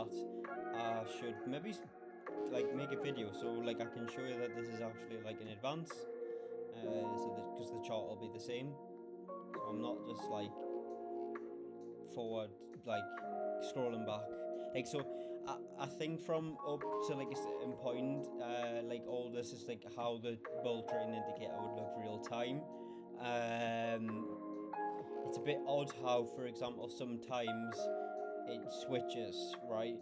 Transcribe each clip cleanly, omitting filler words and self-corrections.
that I should maybe like make a video so like I can show you that this is actually like in advance, so that because the chart will be the same, so I'm not just like forward like scrolling back. Like so I think from up to like a certain point, like all this is like how the bull train indicator would look real time. It's a bit odd how, for example, sometimes it switches, right?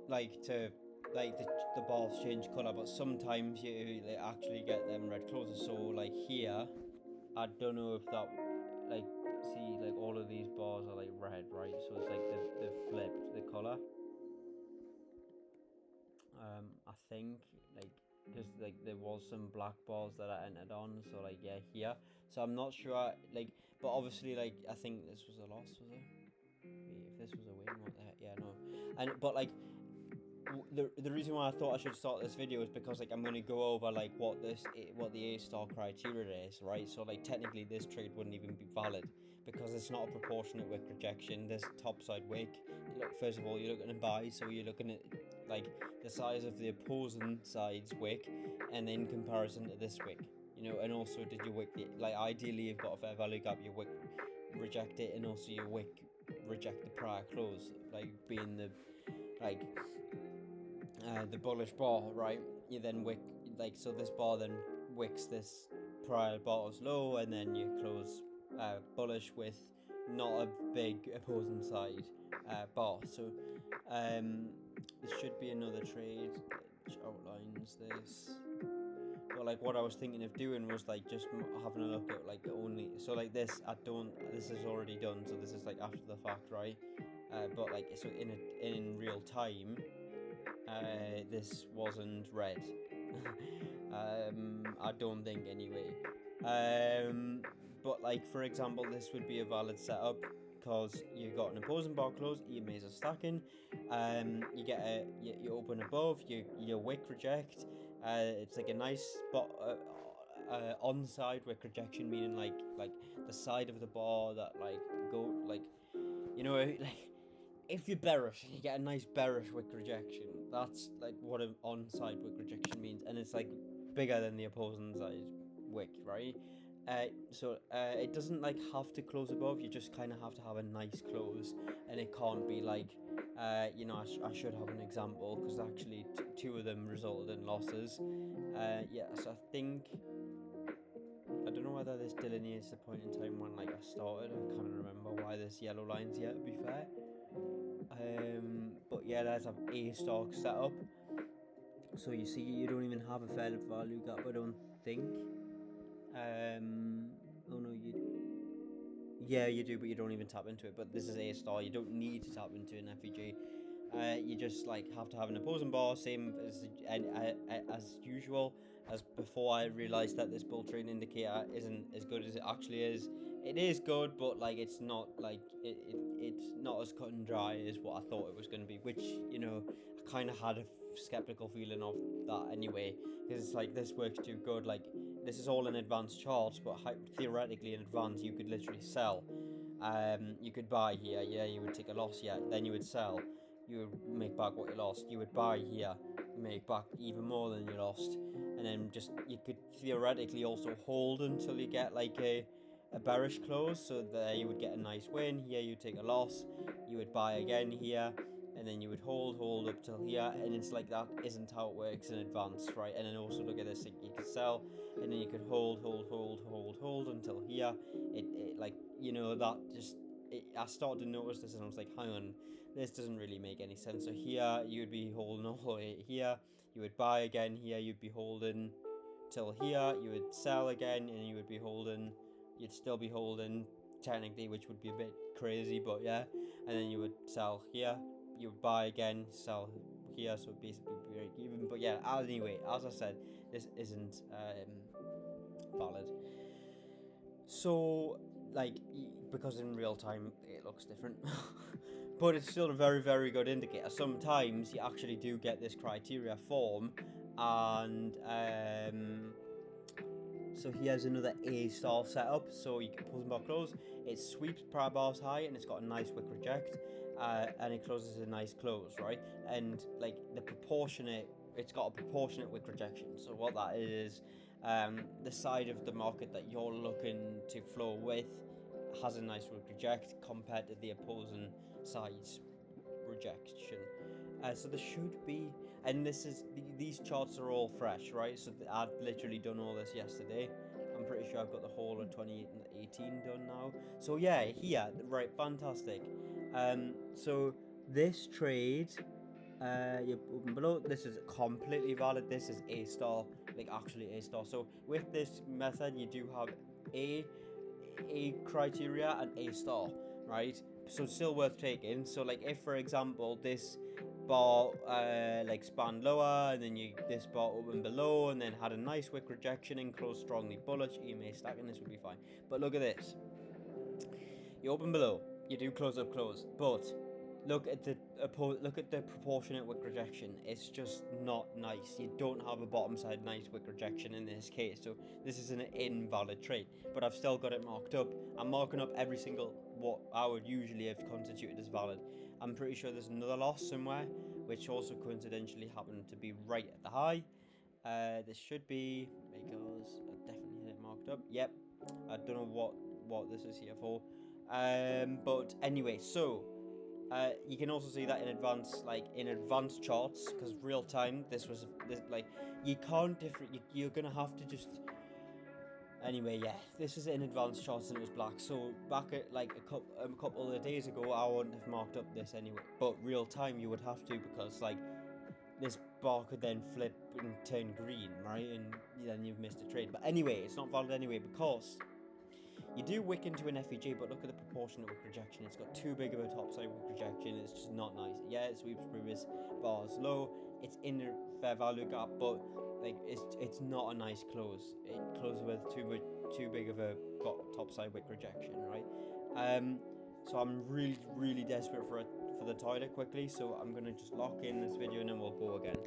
Like to like the bars change colour, but sometimes you like, actually get them red closes. So like here, I don't know if that like see like all of these bars are like red, right? So it's like they've flipped the colour. I think like because like there was some black bars that I entered on, so like yeah here. So I'm not sure like, but obviously like I think this was a loss, was it? If this was a win, what the heck? Yeah, no. And but like the reason why I thought I should start this video is because like I'm gonna go over like what the A-star criteria is, right? So like technically this trade wouldn't even be valid because it's not a proportionate wick rejection. This topside wick, look, first of all you're looking to buy, so you're looking at like the size of the opposing side's wick, and in comparison to this wick, you know, and also did your wick like ideally you've got a fair value gap, your wick reject it, and also your wick reject the prior close, like being the like the bullish bar, right? You then wick like so this bar then wicks this prior bar's low, and then you close bullish with not a big opposing side bar. So there should be another trade which outlines this. But like what I was thinking of doing was like just having a look at like only so like this this is already done, so this is like after the fact, right? But like so in real time, this wasn't red. I don't think anyway. But like for example, this would be a valid setup because you got an opposing bar close, EMAs are stacking. You get you open above, your wick reject. It's like a nice spot. On-side wick rejection, meaning like the side of the bar that like go like, you know, like if you're bearish and you get a nice bearish wick rejection, that's like what an on-side wick rejection means, and it's like bigger than the opposing side wick, right? So it doesn't like have to close above, you just kind of have to have a nice close, and it can't be like you know, I should have an example because actually two of them resulted in losses. Yeah, so I think I don't know whether this delineates the point in time when like I started. I can't remember why this yellow line's yet, to be fair. But yeah, there's an A-stock setup. So you see, you don't even have a fair value gap, I don't think. Oh no, yeah, you do, but you don't even tap into it. But this is A-star, you don't need to tap into an FEG. You just like have to have an opposing bar, same as usual. As before, I realized that this bull trend indicator isn't as good as it actually is. It is good, but like it's not like it's not as cut and dry as what I thought it was going to be. Which, you know, I kind of had a skeptical feeling of that anyway, because it's like this works too good. Like this is all in advanced charts, but theoretically in advance you could literally sell. You could buy here, yeah, you would take a loss, yeah, then you would sell, you would make back what you lost. You would buy here, make back even more than you lost, and then just you could theoretically also hold until you get like a bearish close. So there you would get a nice win. Here you take a loss, you would buy again here, and then you would hold up till here, and it's like that isn't how it works in advance, right? And then also look at this, you could sell, and then you could hold until here. It like, you know, that just I started to notice this and I was like, hang on, this doesn't really make any sense. So here you would be holding all the way here, you would buy again here, you'd be holding till here, you would sell again, and you would be holding, you'd still be holding technically, which would be a bit crazy, but yeah, and then you would sell here, you would buy again, sell here, so basically break even. But yeah, anyway, as I said, this isn't valid. So like, because in real time it looks different, but it's still a very, very good indicator. Sometimes you actually do get this criteria form, and So here's another A style setup. So you can opposing bar close. It sweeps prior bars high, and it's got a nice wick reject, and it closes a nice close, right? And like it's got a proportionate wick rejection. So what that is, the side of the market that you're looking to flow with has a nice wick reject compared to the opposing side's rejection. So there should be, and these charts are all fresh, right? So I've literally done all this yesterday. I'm pretty sure I've got the whole of 2018 done now. So yeah, here, right, fantastic. So this trade, you open below. This is completely valid. This is A star, like actually A star. So with this method, you do have A criteria and A star, right? So still worth taking. So like if for example this bar like spanned lower and then this bar opened below and then had a nice wick rejection and closed strongly bullish, EMA stacking, this would be fine. But look at this. You open below, you do close up close, but look at the proportionate wick rejection. It's just not nice. You don't have a bottom side nice wick rejection in this case, so this is an invalid trade. But I've still got it marked up. I'm marking up every single what I would usually have constituted as valid. I'm pretty sure there's another loss somewhere, which also coincidentally happened to be right at the high. This should be, because I definitely had it marked up. Yep, I don't know what this is here for. But anyway, so you can also see that in advanced charts, because real time you can't you're gonna have to just. Anyway, yeah, this is in advanced charts and it was black. So back at like a couple of days ago, I wouldn't have marked up this anyway. But real time, you would have to, because like this bar could then flip and turn green, right? And then you've missed a trade. But anyway, it's not valid anyway, because you do wick into an FEG, but look at the proportionate wick rejection. It's got too big of a topside wick rejection. It's just not nice. Yeah, it sweeps previous bars low. It's in the fair value gap, but like it's not a nice close. It closes with too big of a topside wick rejection, right? So I'm really desperate for the toilet quickly. So I'm gonna just lock in this video and then we'll go again.